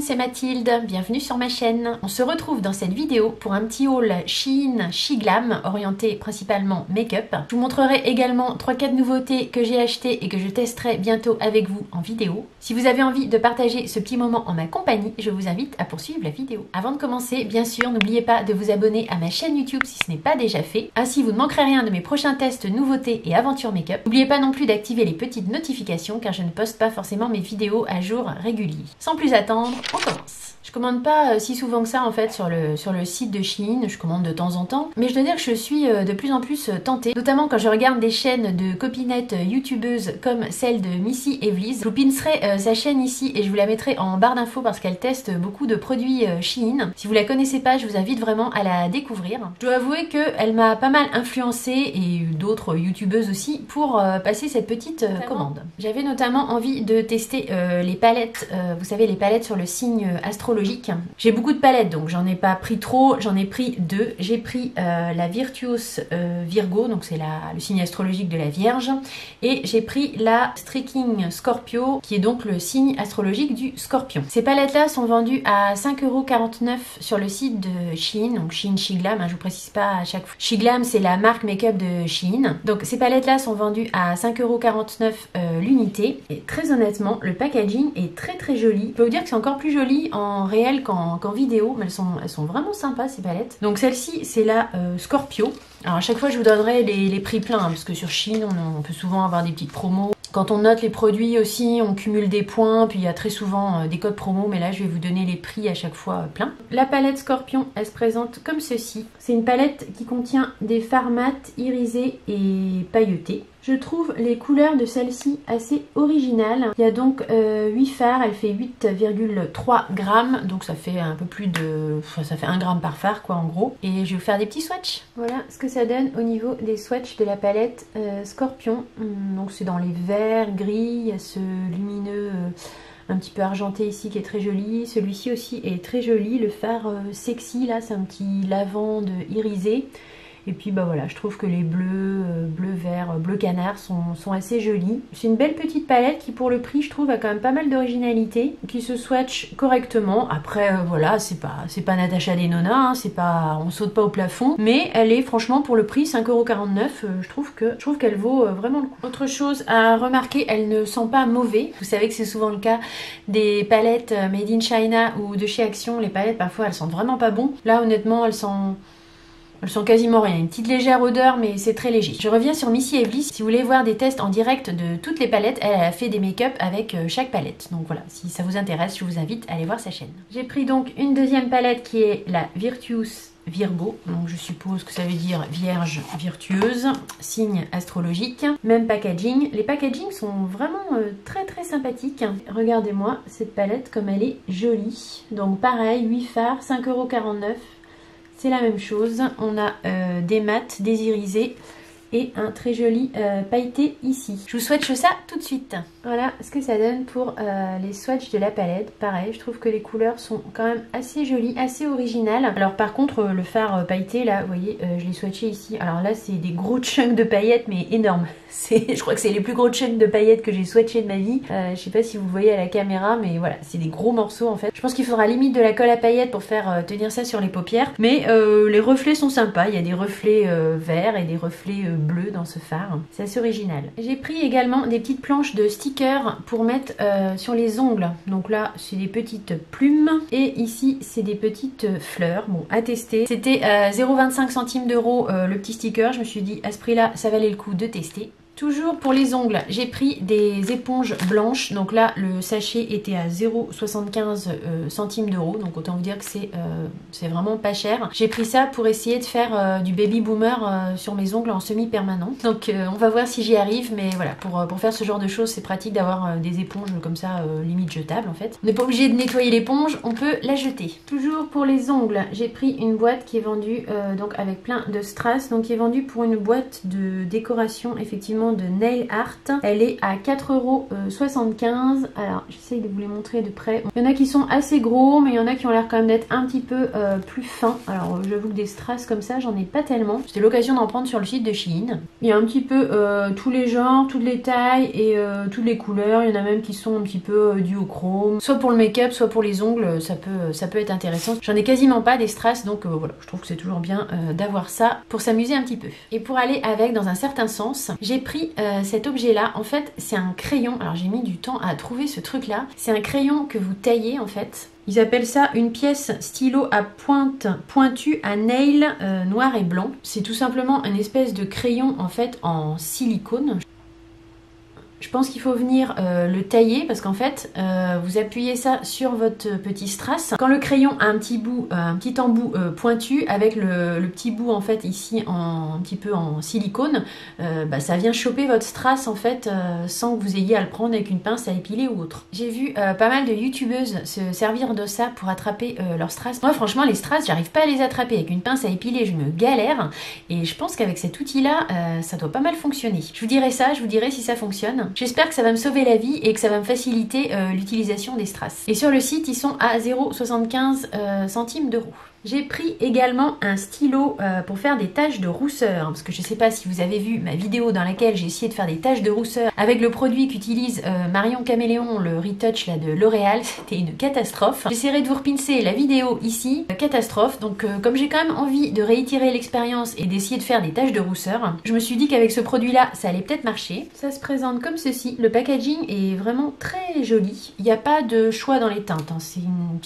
c'est Mathilde, bienvenue sur ma chaîne. On se retrouve dans cette vidéo pour un petit haul Shein Shiglam orienté principalement make-up. Je vous montrerai également 3-4 nouveautés que j'ai achetées et que je testerai bientôt avec vous en vidéo. Si vous avez envie de partager ce petit moment en ma compagnie, je vous invite à poursuivre la vidéo. Avant de commencer, bien sûr, n'oubliez pas de vous abonner à ma chaîne YouTube si ce n'est pas déjà fait. Ainsi, vous ne manquerez rien de mes prochains tests, nouveautés et aventures make-up. N'oubliez pas non plus d'activer les petites notifications car je ne poste pas forcément mes vidéos à jour régulier. Sans plus attendre, on commence. Je commande pas si souvent que ça en fait sur le site de Shein, je commande de temps en temps, mais je dois dire que je suis de plus en plus tentée, notamment quand je regarde des chaînes de copinettes youtubeuses comme celle de Missy Evely's. Je vous pincerai sa chaîne ici et je vous la mettrai en barre d'infos parce qu'elle teste beaucoup de produits Shein. Si vous la connaissez pas, je vous invite vraiment à la découvrir. Je dois avouer qu'elle m'a pas mal influencée et d'autres youtubeuses aussi pour passer cette petite commande. J'avais notamment envie de tester les palettes, vous savez les palettes sur le signe astrologique. J'ai beaucoup de palettes donc j'en ai pas pris trop, j'en ai pris deux. J'ai pris la Virtuous Virgo, donc c'est le signe astrologique de la Vierge, et j'ai pris la Streaking Scorpio qui est donc le signe astrologique du Scorpion. Ces palettes là sont vendues à 5,49€ sur le site de Shein, donc Shein Shiglam, je vous précise pas à chaque fois. Shiglam c'est la marque make-up de Shein. Donc ces palettes là sont vendues à 5,49€ l'unité et très honnêtement le packaging est très joli. Je peux vous dire que c'est encore plus joli en réel qu'en vidéo, mais elles sont vraiment sympas ces palettes. Donc celle-ci c'est la Scorpio. Alors à chaque fois je vous donnerai les prix pleins parce que sur Shein on peut souvent avoir des petites promos. Quand on note les produits aussi, on cumule des points, puis il y a très souvent des codes promo, mais là je vais vous donner les prix à chaque fois plein. La palette Scorpion, elle se présente comme ceci. C'est une palette qui contient des fards mat, irisés et pailletés. Je trouve les couleurs de celle-ci assez originales. Il y a donc 8 fards, elle fait 8,3 grammes, donc ça fait un peu plus de... ça fait 1 gramme par fard quoi en gros. Et je vais vous faire des petits swatchs. Voilà ce que ça donne au niveau des swatchs de la palette Scorpion. Donc c'est dans les verts, gris, il y a ce lumineux... un petit peu argenté ici qui est très joli. Celui-ci aussi est très joli. Le fard sexy là, c'est un petit lavande irisé. Et puis bah voilà, je trouve que les bleus, bleu vert, bleu canard sont assez jolis. C'est une belle petite palette qui pour le prix je trouve a quand même pas mal d'originalité, qui se swatch correctement. Après voilà, c'est pas Natasha Denona, hein, c'est pas, on saute pas au plafond, mais elle est franchement pour le prix 5,49€, je trouve qu'elle vaut vraiment le coup. Autre chose à remarquer, elle ne sent pas mauvais. Vous savez que c'est souvent le cas des palettes made in China ou de chez Action, les palettes parfois elles sentent vraiment pas bon. Là honnêtement elles sont quasiment rien, une petite légère odeur mais c'est très léger. Je reviens sur Missy Evely's. Si vous voulez voir des tests en direct de toutes les palettes, elle a fait des make-up avec chaque palette. Donc voilà, si ça vous intéresse, je vous invite à aller voir sa chaîne. J'ai pris donc une deuxième palette qui est la Virtuous Virgo, donc je suppose que ça veut dire vierge virtueuse, signe astrologique, même packaging. Les packagings sont vraiment très sympathiques. Regardez-moi cette palette comme elle est jolie. Donc pareil, 8 fards, 5,49€. C'est la même chose, on a des mats, des irisés et un très joli pailleté ici. Je vous swatche ça tout de suite. Voilà ce que ça donne pour les swatchs de la palette. Pareil, je trouve que les couleurs sont quand même assez jolies, assez originales. Alors par contre, le fard pailleté, là, vous voyez, je l'ai swatché ici. Alors là, c'est des gros chunks de paillettes, mais énormes. Je crois que c'est les plus gros chunks de paillettes que j'ai swatché de ma vie. Je sais pas si vous voyez à la caméra, mais voilà, c'est des gros morceaux en fait. Je pense qu'il faudra limite de la colle à paillettes pour faire tenir ça sur les paupières. Mais les reflets sont sympas. Il y a des reflets verts et des reflets bleus dans ce fard. C'est assez original. J'ai pris également des petites planches de stickers pour mettre sur les ongles. Donc là, c'est des petites plumes. Et ici, c'est des petites fleurs. Bon, à tester. C'était 0,25 centimes d'euros le petit sticker. Je me suis dit, à ce prix-là, ça valait le coup de tester. Toujours pour les ongles, j'ai pris des éponges blanches. Donc là, le sachet était à 0,75 centimes d'euros. Donc autant vous dire que c'est vraiment pas cher. J'ai pris ça pour essayer de faire du baby boomer sur mes ongles en semi-permanent. Donc on va voir si j'y arrive. Mais voilà, pour faire ce genre de choses, c'est pratique d'avoir des éponges comme ça, limite jetables en fait. On n'est pas obligé de nettoyer l'éponge, on peut la jeter. Toujours pour les ongles, j'ai pris une boîte qui est vendue donc avec plein de strass. Donc qui est vendue pour une boîte de décoration effectivement également de Nail Art. Elle est à 4,75 €. Alors j'essaye de vous les montrer de près. Il y en a qui sont assez gros, mais il y en a qui ont l'air quand même d'être un petit peu plus fins. Alors j'avoue que des strass comme ça, j'en ai pas tellement. C'était l'occasion d'en prendre sur le site de Shein. Il y a un petit peu tous les genres, toutes les tailles et toutes les couleurs. Il y en a même qui sont un petit peu duochrome. Soit pour le make-up, soit pour les ongles, ça peut être intéressant. J'en ai quasiment pas des strass, donc voilà, je trouve que c'est toujours bien d'avoir ça pour s'amuser un petit peu. Et pour aller avec dans un certain sens, j'ai pris cet objet là. En fait c'est un crayon, alors j'ai mis du temps à trouver ce truc là. C'est un crayon que vous taillez en fait. Ils appellent ça une pièce stylo à pointe pointue à nail noir et blanc. C'est tout simplement une espèce de crayon en fait en silicone. Je pense qu'il faut venir le tailler parce qu'en fait vous appuyez ça sur votre petit strass. Quand le crayon a un petit embout pointu avec le petit bout en fait ici un petit peu en silicone, ça vient choper votre strass en fait sans que vous ayez à le prendre avec une pince à épiler ou autre. J'ai vu pas mal de youtubeuses se servir de ça pour attraper leurs strass. Moi franchement les strass j'arrive pas à les attraper avec une pince à épiler, je me galère et je pense qu'avec cet outil là ça doit pas mal fonctionner. Je vous dirai ça, je vous dirai si ça fonctionne. J'espère que ça va me sauver la vie et que ça va me faciliter l'utilisation des strass. Et sur le site, ils sont à 0,75 centimes d'euros. J'ai pris également un stylo pour faire des taches de rousseur, parce que je ne sais pas si vous avez vu ma vidéo dans laquelle j'ai essayé de faire des taches de rousseur avec le produit qu'utilise Marion Caméléon, le retouch là, de L'Oréal. C'était une catastrophe. J'essaierai de vous repincer la vidéo ici, catastrophe. Donc comme j'ai quand même envie de réitérer l'expérience et d'essayer de faire des taches de rousseur, je me suis dit qu'avec ce produit là, ça allait peut-être marcher. Ça se présente comme ceci. Le packaging est vraiment très joli. Il n'y a pas de choix dans les teintes, hein. C'est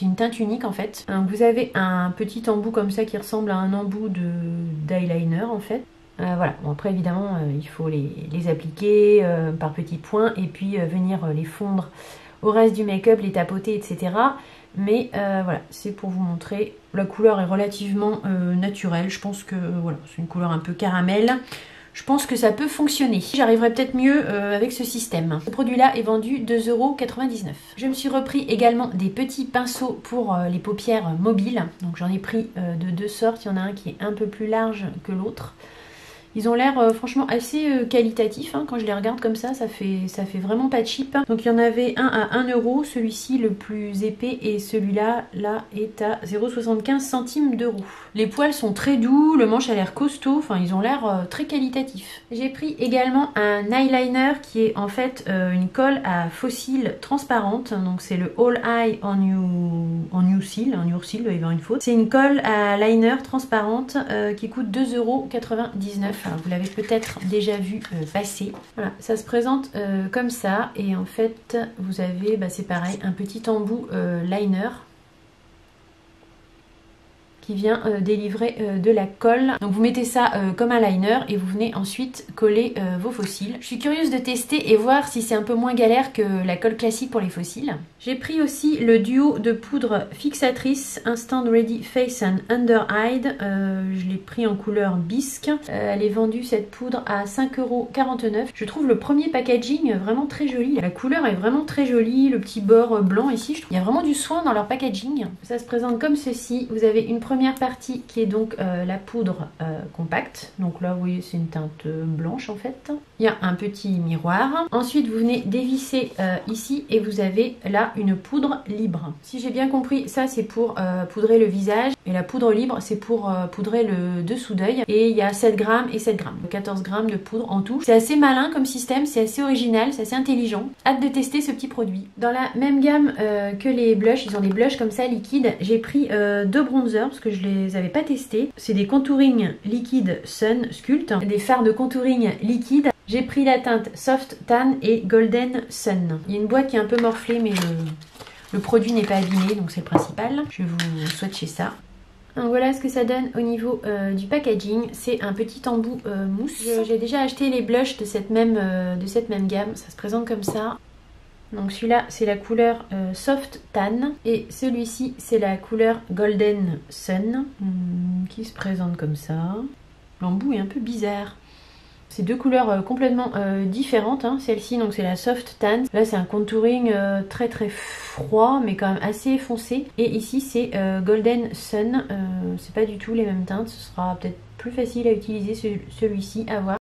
une teinte unique en fait. Donc vous avez un petit embout comme ça qui ressemble à un embout d'eyeliner en fait. Voilà, bon, après évidemment il faut les appliquer par petits points et puis venir les fondre au reste du make-up, les tapoter, etc. Mais voilà, c'est pour vous montrer. La couleur est relativement naturelle. Je pense que voilà, c'est une couleur un peu caramel. Je pense que ça peut fonctionner. J'arriverai peut-être mieux avec ce système. Ce produit-là est vendu 2,99 €. Je me suis repris également des petits pinceaux pour les paupières mobiles. Donc j'en ai pris de deux sortes. Il y en a un qui est un peu plus large que l'autre. Ils ont l'air franchement assez qualitatifs, hein. Quand je les regarde comme ça, ça fait vraiment pas cheap. Donc il y en avait un à 1 €, celui-ci le plus épais, et celui-là là est à 0,75 centimes d'euros. Les poils sont très doux, le manche a l'air costaud, enfin ils ont l'air très qualitatifs. J'ai pris également un eyeliner qui est en fait une colle à faux cils transparente. Donc c'est le All Eye on You Seal, il doit y avoir une faute. C'est une colle à liner transparente qui coûte 2,99 €. Alors, vous l'avez peut-être déjà vu passer. Voilà, ça se présente comme ça et en fait vous avez, c'est pareil, un petit embout liner qui vient délivrer de la colle. Donc vous mettez ça comme un liner et vous venez ensuite coller vos faux cils. Je suis curieuse de tester et voir si c'est un peu moins galère que la colle classique pour les faux cils. J'ai pris aussi le duo de poudre fixatrice Instant Ready Face and Under Eye. Je l'ai pris en couleur bisque. Elle est vendue cette poudre à 5,49 €. Je trouve le premier packaging vraiment très joli. La couleur est vraiment très jolie. Le petit bord blanc ici, je trouve. Il y a vraiment du soin dans leur packaging. Ça se présente comme ceci. Vous avez une première partie qui est donc la poudre compacte. Donc là, vous voyez, c'est une teinte blanche en fait. Il y a un petit miroir. Ensuite, vous venez dévisser ici et vous avez là une poudre libre. Si j'ai bien compris, ça c'est pour poudrer le visage et la poudre libre c'est pour poudrer le dessous d'œil. Et il y a 7 grammes et 7 grammes. 14 grammes de poudre en tout. C'est assez malin comme système, c'est assez original, c'est assez intelligent. Hâte de tester ce petit produit. Dans la même gamme que les blushs, ils ont des blushs comme ça liquides. J'ai pris deux bronzers parce que je les avais pas testés. C'est des contouring liquide Sun Sculpt, des fards de contouring liquide. J'ai pris la teinte Soft Tan et Golden Sun. Il y a une boîte qui est un peu morflée mais le produit n'est pas abîmé, donc c'est le principal. Je vais vous swatcher ça. Donc voilà ce que ça donne au niveau du packaging. C'est un petit embout mousse. J'ai déjà acheté les blushs de cette même gamme. Ça se présente comme ça. Donc celui-là c'est la couleur Soft Tan et celui-ci c'est la couleur Golden Sun qui se présente comme ça. L'embout est un peu bizarre. C'est deux couleurs complètement différentes, hein. Celle-ci donc c'est la Soft Tan. Là c'est un contouring très très froid mais quand même assez foncé. Et ici c'est Golden Sun. C'est pas du tout les mêmes teintes. Ce sera peut-être plus facile à utiliser celui-ci, à voir.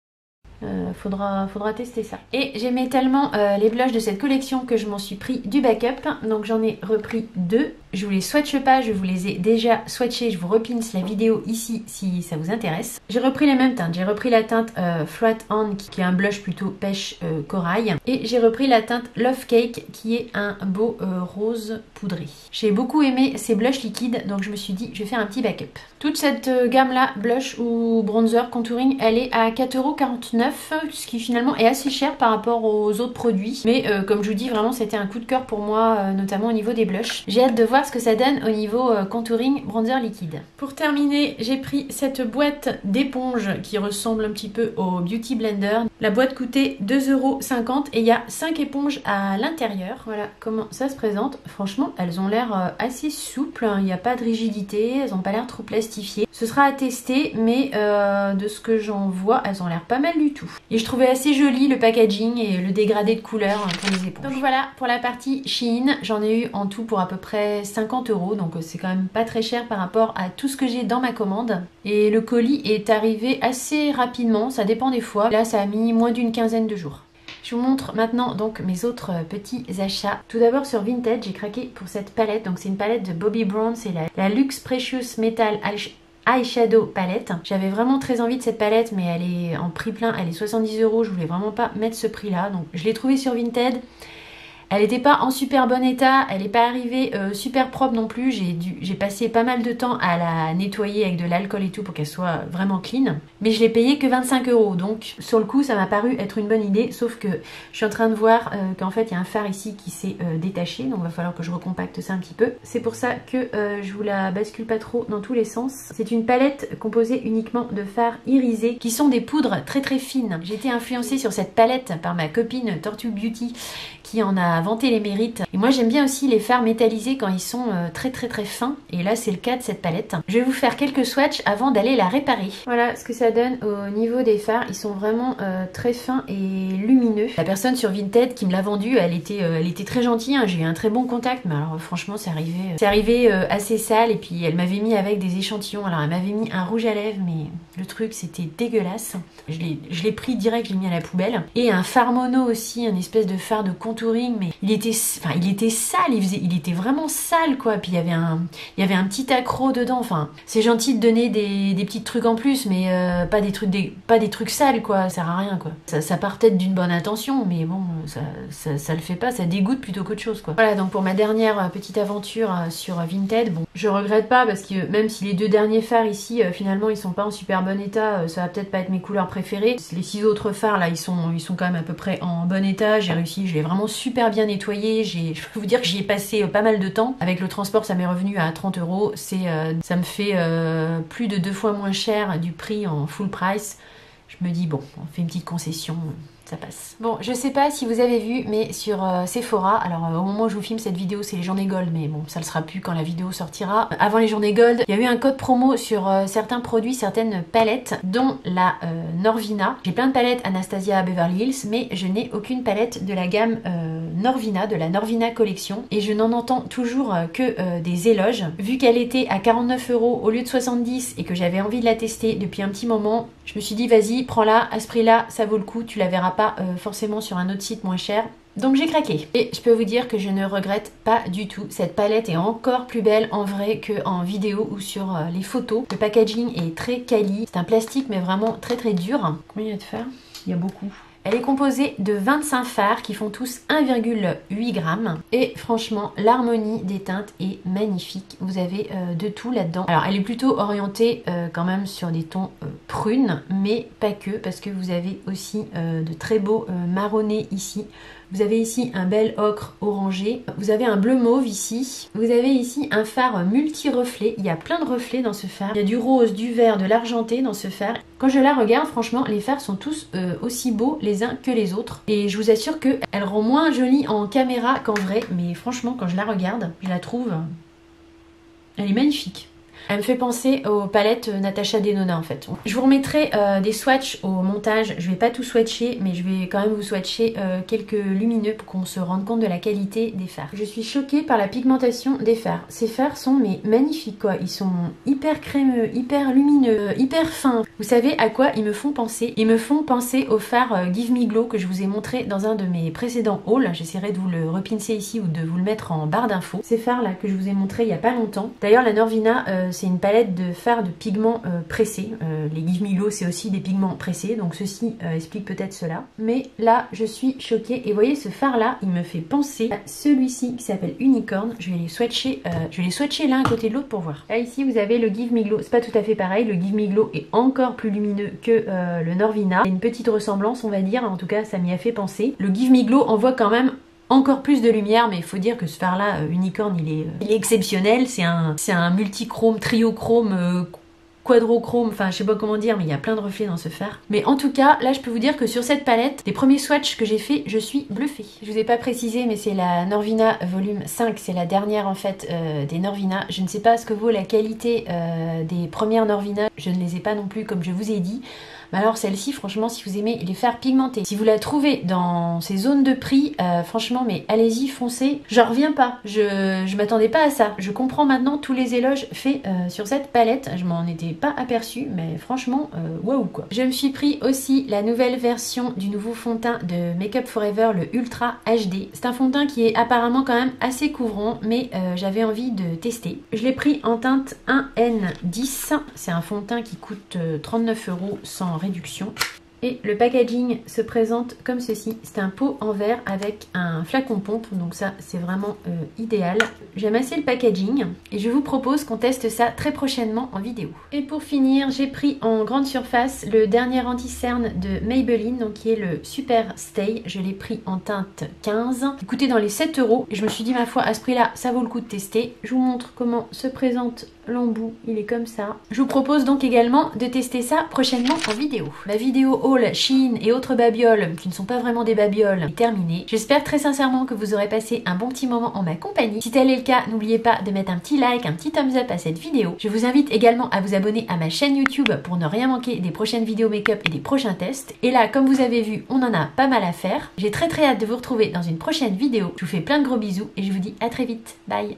faudra tester ça. Et j'aimais tellement les blushs de cette collection que je m'en suis pris du backup. Donc j'en ai repris 2. Je vous les swatche pas, je vous les ai déjà swatchés. Je vous repince la vidéo ici si ça vous intéresse. J'ai repris les mêmes teintes. J'ai repris la teinte Flat On qui est un blush plutôt pêche corail. Et j'ai repris la teinte Love Cake qui est un beau rose poudré. J'ai beaucoup aimé ces blushs liquides, donc je me suis dit je vais faire un petit backup. Toute cette gamme là, blush ou bronzer contouring, elle est à 4,49 €, ce qui finalement est assez cher par rapport aux autres produits. Mais comme je vous dis, vraiment c'était un coup de cœur pour moi, notamment au niveau des blushs. J'ai hâte de voir ce que ça donne au niveau contouring bronzer liquide. Pour terminer, j'ai pris cette boîte d'éponge qui ressemble un petit peu au Beauty Blender. La boîte coûtait 2,50 € et il y a 5 éponges à l'intérieur. Voilà comment ça se présente. Franchement, elles ont l'air assez souples, il n'y a pas de rigidité, elles n'ont pas l'air trop plastifiées. Ce sera à tester, mais de ce que j'en vois, elles ont l'air pas mal du tout. Et je trouvais assez joli le packaging et le dégradé de couleurs pour les éponges. Donc voilà pour la partie Shein. J'en ai eu en tout pour à peu près 50 €, donc c'est quand même pas très cher par rapport à tout ce que j'ai dans ma commande. Et le colis est arrivé assez rapidement, ça dépend des fois. Là, ça a mis moins d'une quinzaine de jours. Je vous montre maintenant donc mes autres petits achats. Tout d'abord sur Vinted, j'ai craqué pour cette palette. Donc c'est une palette de Bobbi Brown, c'est la Luxe Precious Metal Eyeshadow palette. J'avais vraiment très envie de cette palette, mais elle est en prix plein, elle est 70 €. Je voulais vraiment pas mettre ce prix là, donc je l'ai trouvée sur Vinted. Elle n'était pas en super bon état, elle n'est pas arrivée super propre non plus. J'ai passé pas mal de temps à la nettoyer avec de l'alcool et tout pour qu'elle soit vraiment clean. Mais je l'ai payée que 25 €. Donc sur le coup, ça m'a paru être une bonne idée. Sauf que je suis en train de voir qu'en fait, il y a un fard ici qui s'est détaché. Donc il va falloir que je recompacte ça un petit peu. C'est pour ça que je vous la bascule pas trop dans tous les sens. C'est une palette composée uniquement de fards irisés qui sont des poudres très très fines. J'ai été influencée sur cette palette par ma copine Tortue Beauty qui en a vanté les mérites. Et moi j'aime bien aussi les fards métallisés quand ils sont très très très fins. Et là c'est le cas de cette palette. Je vais vous faire quelques swatchs avant d'aller la réparer. Voilà ce que ça donne au niveau des fards. Ils sont vraiment très fins et lumineux. La personne sur Vinted qui me l'a vendu, elle était très gentille. Hein. J'ai eu un très bon contact. Mais alors franchement c'est arrivé assez sale. Et puis elle m'avait mis avec des échantillons. Alors elle m'avait mis un rouge à lèvres. Mais le truc c'était dégueulasse. Je l'ai pris direct, je l'ai mis à la poubelle. Et un fard mono aussi, un espèce de fard de contour. Mais il était sale, il était vraiment sale quoi. Puis il y avait un petit accroc dedans. Enfin, c'est gentil de donner des petits trucs en plus, mais pas des trucs sales quoi. Ça sert à rien quoi. Ça part peut-être d'une bonne intention, mais bon, ça le fait pas. Ça dégoûte plutôt qu'autre chose quoi. Voilà donc pour ma dernière petite aventure sur Vinted. Bon, je regrette pas parce que même si les 2 derniers fards ici finalement ils sont pas en super bon état, ça va peut-être pas être mes couleurs préférées. Les 6 autres fards là, ils sont quand même à peu près en bon état. J'ai réussi, je l'ai vraiment super bien nettoyé. Je peux vous dire que j'y ai passé pas mal de temps. Avec le transport, ça m'est revenu à 30 €. Ça me fait plus de 2 fois moins cher du prix en full price. Je me dis bon, on fait une petite concession. Ça passe. Bon, je sais pas si vous avez vu, mais sur Sephora, alors au moment où je vous filme cette vidéo, c'est les journées Gold, mais bon, ça le sera plus quand la vidéo sortira. Avant les journées Gold, il y a eu un code promo sur certains produits, certaines palettes, dont la Norvina. J'ai plein de palettes Anastasia Beverly Hills, mais je n'ai aucune palette de la gamme Norvina, de la Norvina Collection, et je n'en entends toujours que des éloges. Vu qu'elle était à 49 € au lieu de 70 et que j'avais envie de la tester depuis un petit moment, je me suis dit vas-y, prends-la, à ce prix-là, ça vaut le coup, tu la verras pas forcément sur un autre site moins cher. Donc j'ai craqué. Et je peux vous dire que je ne regrette pas du tout. Cette palette est encore plus belle en vrai qu'en vidéo ou sur les photos. Le packaging est très quali. C'est un plastique mais vraiment très très dur. Combien il y a de fer? Il y a beaucoup. Elle est composée de 25 fards qui font tous 1,8 g. Et franchement, l'harmonie des teintes est magnifique. Vous avez de tout là-dedans. Alors, elle est plutôt orientée quand même sur des tons prunes, mais pas que, parce que vous avez aussi de très beaux marronnés ici. Vous avez ici un bel ocre orangé. Vous avez un bleu mauve ici. Vous avez ici un fard multi-reflet. Il y a plein de reflets dans ce fard. Il y a du rose, du vert, de l'argenté dans ce fard. Quand je la regarde, franchement, les fards sont tous aussi beaux les uns que les autres. Et je vous assure qu'elle rend moins jolie en caméra qu'en vrai. Mais franchement, quand je la regarde, je la trouve... Elle est magnifique. Elle me fait penser aux palettes Natasha Denona en fait. Je vous remettrai des swatchs au montage. Je vais pas tout swatcher, mais je vais quand même vous swatcher quelques lumineux pour qu'on se rende compte de la qualité des fards. Je suis choquée par la pigmentation des fards. Ces fards sont mais magnifiques quoi. Ils sont hyper crémeux, hyper lumineux, hyper fins. Vous savez à quoi ils me font penser? Ils me font penser au fard Give Me Glow que je vous ai montré dans un de mes précédents hauls. J'essaierai de vous le repincer ici ou de vous le mettre en barre d'infos. Ces fards là que je vous ai montré il y a pas longtemps. D'ailleurs la Norvina c'est une palette de fards de pigments pressés. Les Give Me Glow c'est aussi des pigments pressés, donc ceci explique peut-être cela. Mais là je suis choquée et vous voyez ce fard là il me fait penser à celui-ci qui s'appelle Unicorn. Je vais les swatcher l'un à côté de l'autre pour voir. Là ici vous avez le Give Me Glow, c'est pas tout à fait pareil, le Give Me Glow est encore plus lumineux que le Norvina. Il y a une petite ressemblance on va dire, en tout cas ça m'y a fait penser. Le Give Me Glow envoie quand même encore plus de lumière, mais il faut dire que ce fard là, Unicorn, il est exceptionnel. C'est un multichrome, triochrome, quadrochrome, enfin je sais pas comment dire, mais il y a plein de reflets dans ce fard. Mais en tout cas, là je peux vous dire que sur cette palette, les premiers swatchs que j'ai fait, je suis bluffée. Je vous ai pas précisé, mais c'est la Norvina volume 5, c'est la dernière en fait des Norvina. Je ne sais pas ce que vaut la qualité des premières Norvina, je ne les ai pas non plus comme je vous ai dit. Mais alors celle-ci, franchement, si vous aimez les fards pigmentés, si vous la trouvez dans ces zones de prix, franchement, mais allez-y, foncez. J'en reviens pas, je m'attendais pas à ça. Je comprends maintenant tous les éloges faits sur cette palette. Je m'en étais pas aperçue, mais franchement, waouh quoi. Je me suis pris aussi la nouvelle version du nouveau fond de teint de Make Up For Ever, le Ultra HD. C'est un fond de teint qui est apparemment quand même assez couvrant, mais j'avais envie de tester. Je l'ai pris en teinte 1N10. C'est un fond de teint qui coûte 39 € sans réduction. Et le packaging se présente comme ceci. C'est un pot en verre avec un flacon pompe, donc ça c'est vraiment idéal. J'aime assez le packaging et je vous propose qu'on teste ça très prochainement en vidéo. Et pour finir, j'ai pris en grande surface le dernier anti-cerne de Maybelline, donc qui est le Super Stay. Je l'ai pris en teinte 15. Il coûtait dans les 7 € et je me suis dit ma foi à ce prix là ça vaut le coup de tester. Je vous montre comment se présente l'embout, il est comme ça. Je vous propose donc également de tester ça prochainement en vidéo. Ma vidéo haul Shein et autres babioles, qui ne sont pas vraiment des babioles, est terminée. J'espère très sincèrement que vous aurez passé un bon petit moment en ma compagnie. Si tel est le cas, n'oubliez pas de mettre un petit like, un petit thumbs up à cette vidéo. Je vous invite également à vous abonner à ma chaîne YouTube pour ne rien manquer des prochaines vidéos make-up et des prochains tests. Et là, comme vous avez vu, on en a pas mal à faire. J'ai très hâte de vous retrouver dans une prochaine vidéo. Je vous fais plein de gros bisous et je vous dis à très vite. Bye!